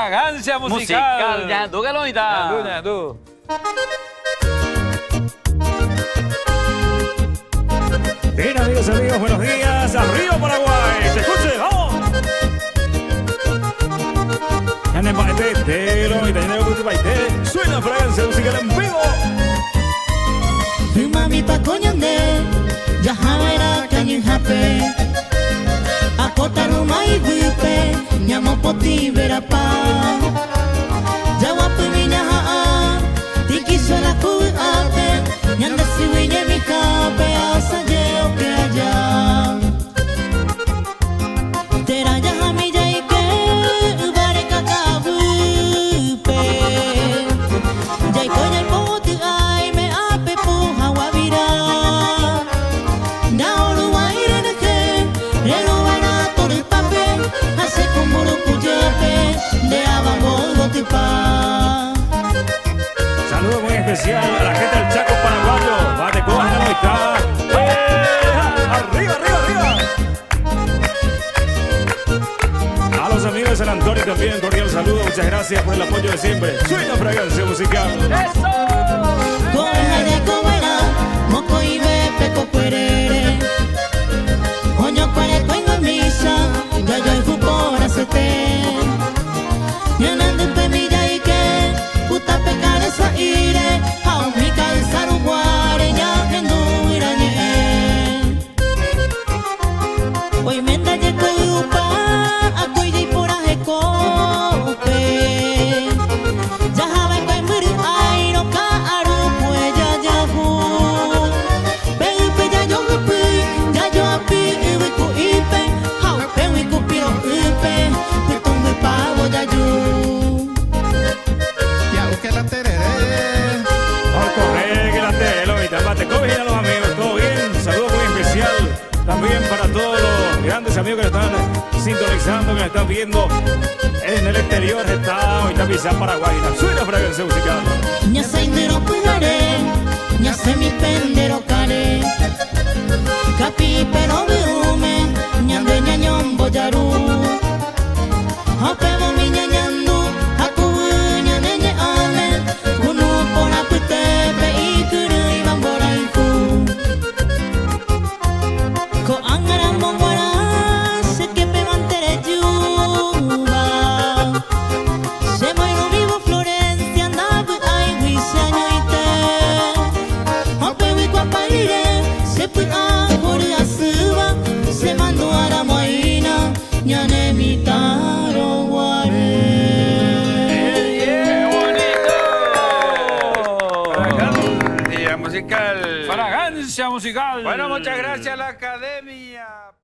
Fragancia musical. Ñandú que lo mitad. Ñandú. Bien, amigos, buenos días. Arriba Paraguay. Se escuche, vamos. Suena Fragancia musical en vivo. Mamita coñande, ya jaera cañin jape. Akota rumai gupe, nyamo poti verapa. Jawab minya haa, tiki suara ku ape. Nyanda siwinya mika pe asa je oke aja. Tera jaha mi jai ke ubare kakabu pe. Jai ko poti ai me ape pu hawa vira. Nauru waire de ke, relo wana tori pape. Hace kumuru pujepe, de abambo tipa. Saludo muy especial a la gente del Chaco paraguayo. Bate con la mitad. Arriba, arriba, arriba. A los amigos de San Antonio también, un cordial saludo. Muchas gracias por el apoyo de siempre. Suena Fragancia musical. Coja de cobera, moco y bepe coperere. Coño cuare cuengo en misa, ya yo en fútbol acete. Llenando en pemilla y que, puta pecar esa ire. Aún mi calzar un guare, ya en duirañe. Hoy me traje coyupa, a cuide y por aje cope. Ya java en cuemuru, ay no caro, pues ya fu. Pepe ya yo gupi, ya yo api, iwi ku ipe. Hau pewi ku piro ipe, pitung mi pavo ya yo. Ya busqué la tereré. Vamos a correr, que la tele, y tapate. ¿Cómo bien a los amigos? ¿Todo bien? Un saludo muy especial también para todos los grandes amigos que nos están sintonizando, que nos están viendo en el exterior. Está hoy también Paraguay. Suena Fragancia musical. Ña saindero pujare, ña semi pendero care. Capi pero viume, ñande ñañon boyaru. Hapebo mi ñañandu, aku ñane ñe ame. Kunu pora putepe ikuru iban boraiku. Ko angaran bongwara, sekepe mantere juba. Se muero vivo Florencia, andaba ay guisañoite. Hope we kwapaire, se pu por asuba, se mandó a la moina, ñane mitaro guare. Fragancia musical. Fragancia musical. Bueno, muchas gracias a la academia.